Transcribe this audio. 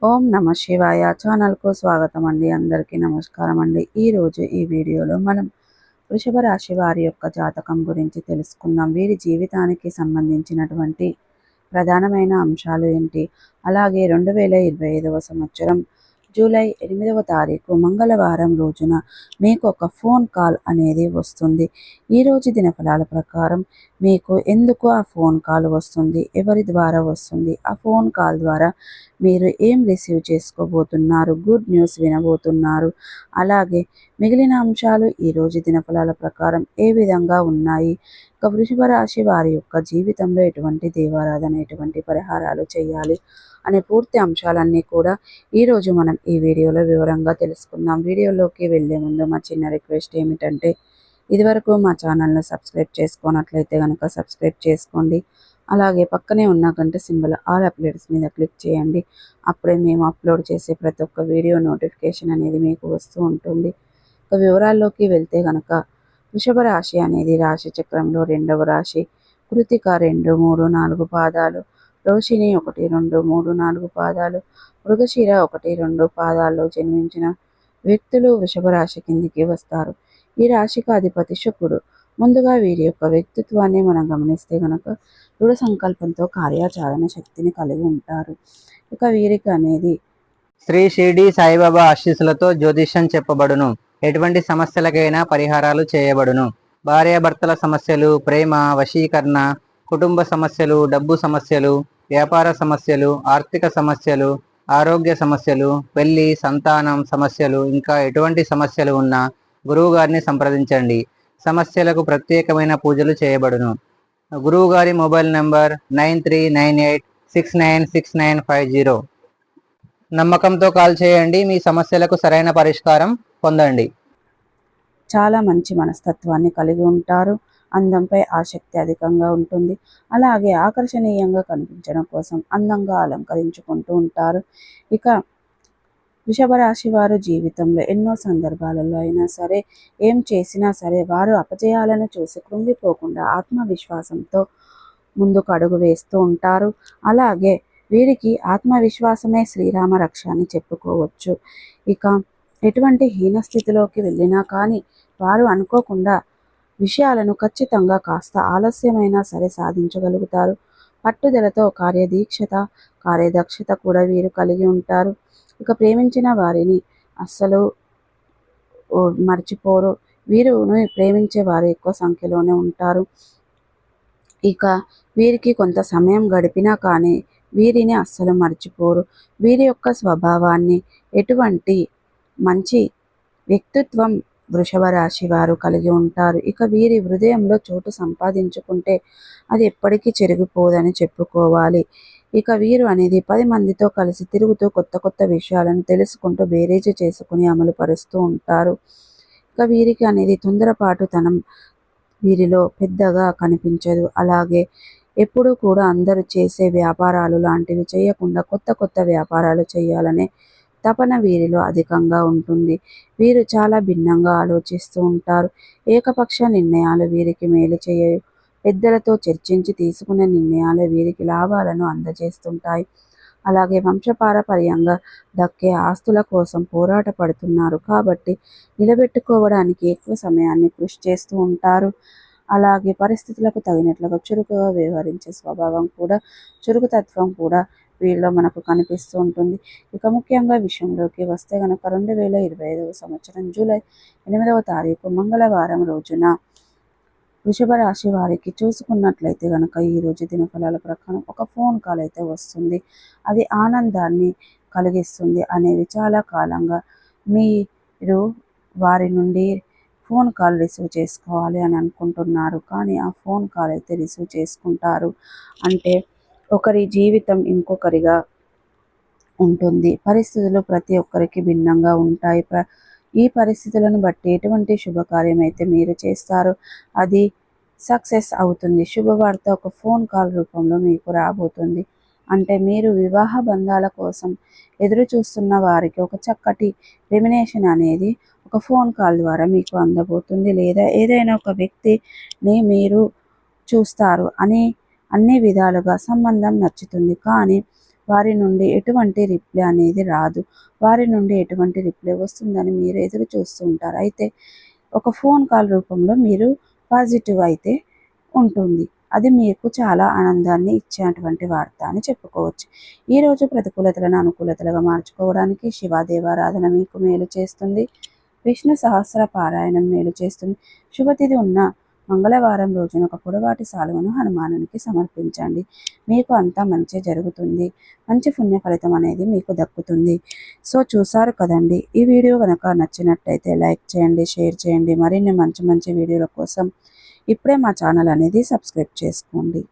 ఓం నమ శివాయ ఛానల్కు స్వాగతం అండి. అందరికీ నమస్కారం అండి. ఈరోజు ఈ వీడియోలో మనం వృషభ రాశి వారి యొక్క జాతకం గురించి తెలుసుకుందాం. వీరి జీవితానికి సంబంధించినటువంటి ప్రధానమైన అంశాలు ఏంటి, అలాగే 2025వ సంవత్సరం జూలై 8వ తారీఖు మంగళవారం రోజున మీకు ఒక ఫోన్ కాల్ అనేది వస్తుంది. ఈరోజు దినఫలాల ప్రకారం మీకు ఎందుకు ఆ ఫోన్ కాల్ వస్తుంది, ఎవరి ద్వారా వస్తుంది, ఆ ఫోన్ కాల్ ద్వారా మీరు ఏం రిసీవ్ చేసుకోబోతున్నారు, గుడ్ న్యూస్ వినబోతున్నారు, అలాగే మిగిలిన అంశాలు ఈరోజు దినఫలాల ప్రకారం ఏ విధంగా ఉన్నాయి, ఇక వృషభ రాశి వారి యొక్క జీవితంలో ఎటువంటి దేవారాధన, ఎటువంటి పరిహారాలు చేయాలి అనే పూర్తి అంశాలన్నీ కూడా ఈరోజు మనం ఈ వీడియోలో వివరంగా తెలుసుకుందాం. వీడియోలోకి వెళ్ళే ముందు మా చిన్న రిక్వెస్ట్ ఏమిటంటే, ఇదివరకు మా ఛానల్ను సబ్స్క్రైబ్ చేసుకున్నట్లయితే కనుక సబ్స్క్రైబ్ చేసుకోండి. అలాగే పక్కనే ఉన్న గంట సింబల్ ఆల్ అప్డేట్స్ మీద క్లిక్ చేయండి. అప్పుడే మేము అప్లోడ్ చేసే ప్రతి ఒక్క వీడియో నోటిఫికేషన్ అనేది మీకు వస్తూ ఉంటుంది. ఇక వివరాల్లోకి వెళ్తే కనుక వృషభ రాశి అనేది రాశి చక్రంలో 2వ రాశి. కృతిక 2, 3, 4 పాదాలు, రోషిణి 1, 2, 3, 4 పాదాలు, మృగశిర 1, 2 పాదాల్లో జన్మించిన వ్యక్తులు వృషభ రాశి కిందికి వస్తారు. ఈ రాశికి అధిపతి శుక్రుడు. ముందుగా వీరి యొక్క వ్యక్తిత్వాన్ని మనం గమనిస్తే గనక దృఢ సంకల్పంతో కార్యాచరణ శక్తిని కలిగి ఉంటారు. ఇక వీరికి అనేది శ్రీ షిరిడి సాయిబాబా ఆశీస్సులతో జ్యోతిష్యం చెప్పబడును. ఎటువంటి సమస్యలకైనా పరిహారాలు చేయబడును. భార్యాభర్తల సమస్యలు, ప్రేమ, వశీకరణ, కుటుంబ సమస్యలు, డబ్బు సమస్యలు, వ్యాపార సమస్యలు, ఆర్థిక సమస్యలు, ఆరోగ్య సమస్యలు, పెళ్లి, సంతానం సమస్యలు, ఇంకా ఎటువంటి సమస్యలు ఉన్నా గురువు గారిని సంప్రదించండి. సమస్యలకు ప్రత్యేకమైన పూజలు చేయబడును. గురువు గారి మొబైల్ నంబర్ 9398696950. నమ్మకంతో కాల్ చేయండి. మీ సమస్యలకు సరైన పరిష్కారం పొందండి. చాలా మంచి మనస్తత్వాన్ని కలిగి ఉంటారు. అందంపై ఆసక్తి అధికంగా ఉంటుంది. అలాగే ఆకర్షణీయంగా కనిపించడం కోసం అందంగా అలంకరించుకుంటూ ఉంటారు. ఇక వృషభ రాశి వారు జీవితంలో ఎన్నో సందర్భాలలో అయినా సరే, ఏం చేసినా సరే వారు అపజయాలను చూసి కృంగిపోకుండా ఆత్మవిశ్వాసంతో ముందుకు అడుగు వేస్తూ ఉంటారు. అలాగే వీరికి ఆత్మవిశ్వాసమే శ్రీరామ రక్ష అని చెప్పుకోవచ్చు. ఇక ఎటువంటి హీనస్థితిలోకి వెళ్ళినా కానీ వారు అనుకోకుండా విషయాలను ఖచ్చితంగా కాస్త ఆలస్యమైనా సరే సాధించగలుగుతారు. పట్టుదలతో కార్యదీక్షత, కార్యదక్షత కూడా వీరు కలిగి ఉంటారు. ఇక ప్రేమించిన వారిని అస్సలు మర్చిపోరు. వీరును ప్రేమించే వారు ఎక్కువ సంఖ్యలోనే ఉంటారు. ఇక వీరికి కొంత సమయం గడిపినా కానీ వీరిని అస్సలు మర్చిపోరు. వీరి యొక్క స్వభావాన్ని, ఎటువంటి మంచి వ్యక్తిత్వం వృషభ రాశి వారు కలిగి ఉంటారు. ఇక వీరి హృదయంలో చోటు సంపాదించుకుంటే అది ఎప్పటికీ చెరిగిపోదని చెప్పుకోవాలి. ఇక వీరు అనేది 10 మందితో కలిసి తిరుగుతూ కొత్త కొత్త విషయాలను తెలుసుకుంటూ బేరీజు చేసుకుని అమలు పరుస్తూ ఉంటారు. ఇక వీరికి అనేది తొందరపాటుతనం వీరిలో పెద్దగా కనిపించదు. అలాగే ఎప్పుడూ కూడా అందరూ చేసే వ్యాపారాలు లాంటివి చేయకుండా కొత్త కొత్త వ్యాపారాలు చేయాలనే తపన వీరిలో అధికంగా ఉంటుంది. వీరు చాలా భిన్నంగా ఆలోచిస్తూ ఉంటారు. ఏకపక్ష నిర్ణయాలు వీరికి మేలు చేయవు. పెద్దలతో చర్చించి తీసుకునే నిర్ణయాలు వీరికి లాభాలను అందజేస్తుంటాయి. అలాగే వంశపారపర్యంగా దక్కే ఆస్తుల కోసం పోరాట పడుతున్నారు కాబట్టి నిలబెట్టుకోవడానికి ఎక్కువ సమయాన్ని కృషి చేస్తూ ఉంటారు. అలాగే పరిస్థితులకు తగినట్లుగా చురుకుగా వ్యవహరించే స్వభావం కూడా, చురుకుతత్వం కూడా వీళ్ళలో మనకు కనిపిస్తూ ఉంటుంది. ఇక ముఖ్యంగా విషయంలోకి వస్తే కనుక 2025వ సంవత్సరం జూలై 8వ తారీఖు మంగళవారం రోజున వృషభ రాశి వారికి చూసుకున్నట్లయితే కనుక ఈరోజు దినఫలాల ప్రకారం ఒక ఫోన్ కాల్ అయితే వస్తుంది. అది ఆనందాన్ని కలిగిస్తుంది. అనేవి చాలా కాలంగా మీరు వారి నుండి ఫోన్ కాల్ రిసీవ్ చేసుకోవాలి అని అనుకుంటున్నారు. కానీ ఆ ఫోన్ కాల్ అయితే రిసీవ్ చేసుకుంటారు. అంటే ఒకరి జీవితం ఇంకొకరిగా ఉంటుంది. పరిస్థితులు ప్రతి ఒక్కరికి భిన్నంగా ఉంటాయి. ఈ పరిస్థితులను బట్టి ఎటువంటి శుభకార్యం అయితే మీరు చేస్తారో అది సక్సెస్ అవుతుంది. శుభవార్త ఒక ఫోన్ కాల్ రూపంలో మీకు రాబోతుంది. అంటే మీరు వివాహ బంధాల కోసం ఎదురు చూస్తున్న వారికి ఒక చక్కటి రెమినేషన్ అనేది ఒక ఫోన్ కాల్ ద్వారా మీకు అందబోతుంది. లేదా ఏదైనా ఒక వ్యక్తిని మీరు చూస్తారు అని అన్ని విధాలుగా సంబంధం నచ్చుతుంది. కానీ వారి నుండి ఎటువంటి రిప్లై అనేది రాదు. వారి నుండి ఎటువంటి రిప్లై వస్తుందని మీరు ఎదురు చూస్తూ ఉంటారు. అయితే ఒక ఫోన్ కాల్ రూపంలో మీరు పాజిటివ్ అయితే ఉంటుంది. అది మీకు చాలా ఆనందాన్ని ఇచ్చేటువంటి వార్త అని చెప్పుకోవచ్చు. ఈరోజు ప్రతికూలతలను అనుకూలతలుగా మార్చుకోవడానికి శివాదేవారాధన మీకు మేలు చేస్తుంది. విష్ణు సహస్ర పారాయణం మేలు చేస్తుంది. శుభతిథి ఉన్న మంగళవారం రోజున ఒక పొడవాటి సాలువను హనుమానునికి సమర్పించండి. మీకు అంతా మంచి జరుగుతుంది. మంచి పుణ్య ఫలితం అనేది మీకు దక్కుతుంది. సో చూసారు కదండి. ఈ వీడియో కనుక నచ్చినట్టయితే లైక్ చేయండి, షేర్ చేయండి. మరిన్ని మంచి మంచి వీడియోల కోసం ఇప్పుడే మా ఛానల్ అనేది సబ్స్క్రైబ్ చేసుకోండి.